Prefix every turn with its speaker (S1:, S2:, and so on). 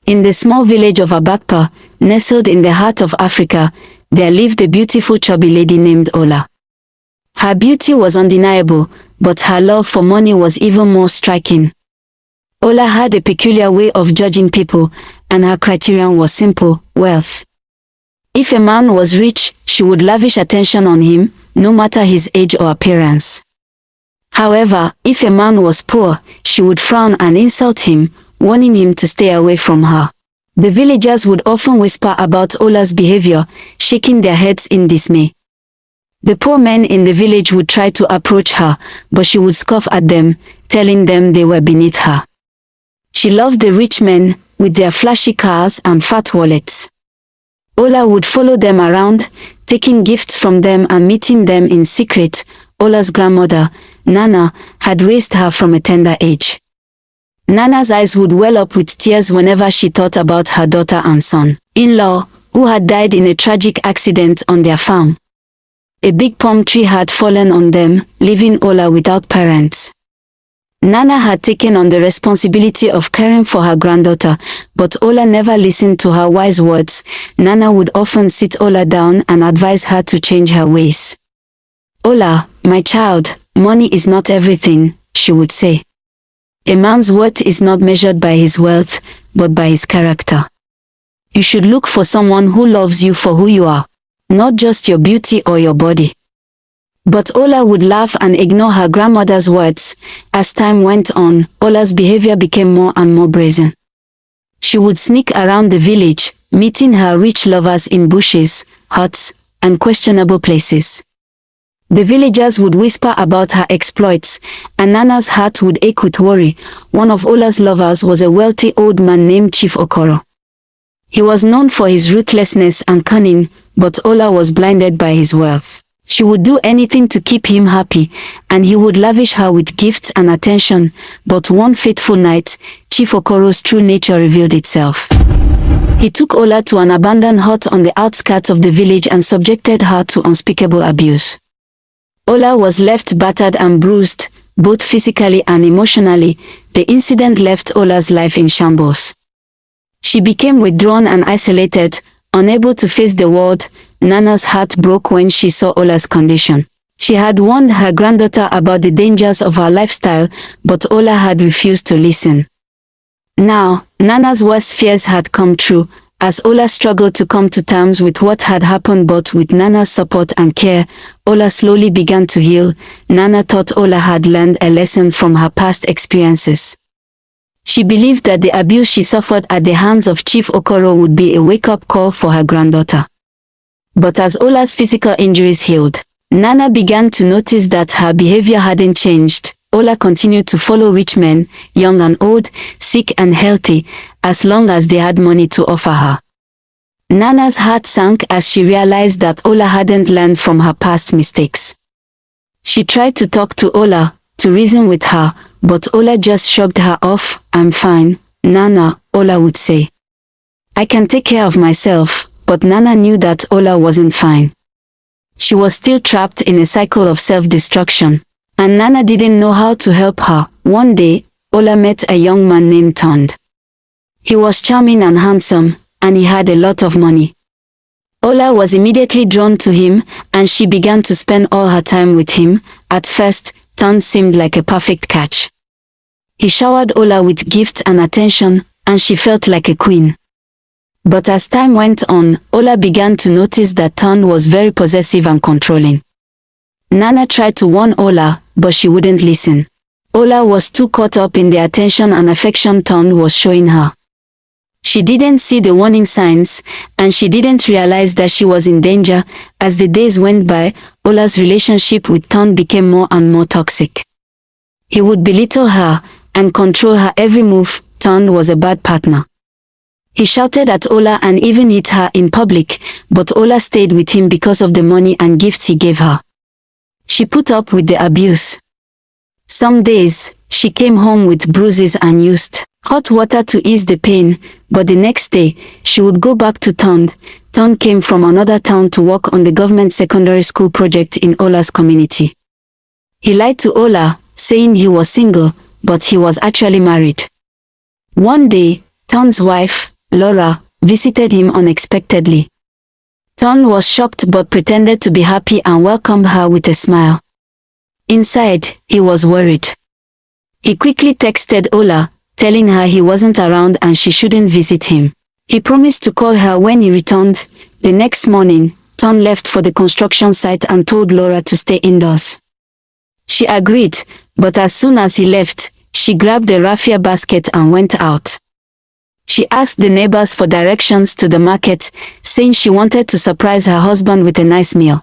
S1: In the small village of AhabapA, nestled in the heart of Africa, there lived a beautiful chubby lady named Ola. Her beauty was undeniable, but her love for money was even more striking. Ola had a peculiar way of judging people, and her criterion was simple: wealth. If a man was rich, she would lavish attention on him, no matter his age or appearance. However, if a man was poor, she would frown and insult him, warning him to stay away from her. The villagers would often whisper about Ola's behavior, shaking their heads in dismay. The poor men in the village would try to approach her, but she would scoff at them, telling them they were beneath her. She loved the rich men, with their flashy cars and fat wallets. Ola would follow them around, taking gifts from them and meeting them in secret. Ola's grandmother, Nana, had raised her from a tender age. Nana's eyes would well up with tears whenever she thought about her daughter and son-in-law, who had died in a tragic accident on their farm. A big palm tree had fallen on them, leaving Ola without parents. Nana had taken on the responsibility of caring for her granddaughter, but Ola never listened to her wise words. Nana would often sit Ola down and advise her to change her ways. "Ola, my child, money is not everything," she would say. "A man's worth is not measured by his wealth, but by his character. You should look for someone who loves you for who you are, not just your beauty or your body." But Ola would laugh and ignore her grandmother's words. As time went on, Ola's behavior became more and more brazen. She would sneak around the village, meeting her rich lovers in bushes, huts, and questionable places. The villagers would whisper about her exploits, and Nana's heart would ache with worry. One of Ola's lovers was a wealthy old man named Chief Okoro. He was known for his ruthlessness and cunning, but Ola was blinded by his wealth. She would do anything to keep him happy, and he would lavish her with gifts and attention. But one fateful night, Chief Okoro's true nature revealed itself. He took Ola to an abandoned hut on the outskirts of the village and subjected her to unspeakable abuse. Ola was left battered and bruised, both physically and emotionally. The incident left Ola's life in shambles. She became withdrawn and isolated, unable to face the world. Nana's heart broke when she saw Ola's condition. She had warned her granddaughter about the dangers of her lifestyle, but Ola had refused to listen. Now, Nana's worst fears had come true. As Ola struggled to come to terms with what had happened, but with Nana's support and care, Ola slowly began to heal. Nana thought Ola had learned a lesson from her past experiences. She believed that the abuse she suffered at the hands of Chief Okoro would be a wake-up call for her granddaughter. But as Ola's physical injuries healed, Nana began to notice that her behavior hadn't changed. Ola continued to follow rich men, young and old, sick and healthy, as long as they had money to offer her. Nana's heart sank as she realized that Ola hadn't learned from her past mistakes. She tried to talk to Ola, to reason with her, but Ola just shrugged her off. "I'm fine, Nana," Ola would say. "I can take care of myself." But Nana knew that Ola wasn't fine. She was still trapped in a cycle of self-destruction, and Nana didn't know how to help her. One day, Ola met a young man named Tond. He was charming and handsome, and he had a lot of money. Ola was immediately drawn to him, and she began to spend all her time with him. At first, Tond seemed like a perfect catch. He showered Ola with gifts and attention, and she felt like a queen. But as time went on, Ola began to notice that Tond was very possessive and controlling. Nana tried to warn Ola, but she wouldn't listen. Ola was too caught up in the attention and affection Tond was showing her. She didn't see the warning signs, and she didn't realize that she was in danger. As the days went by, Ola's relationship with Tond became more and more toxic. He would belittle her and control her every move. Tond was a bad partner. He shouted at Ola and even hit her in public, but Ola stayed with him because of the money and gifts he gave her. She put up with the abuse. Some days, she came home with bruises and used hot water to ease the pain, but the next day, she would go back to Tond. Tond came from another town to work on the government secondary school project in Ola's community. He lied to Ola, saying he was single, but he was actually married. One day, Ton's wife, Laura, visited him unexpectedly. Ton was shocked but pretended to be happy and welcomed her with a smile. Inside, he was worried. He quickly texted Ola, telling her he wasn't around and she shouldn't visit him. He promised to call her when he returned. The next morning, Ton left for the construction site and told Laura to stay indoors. She agreed, but as soon as he left, she grabbed a raffia basket and went out. She asked the neighbors for directions to the market, saying she wanted to surprise her husband with a nice meal.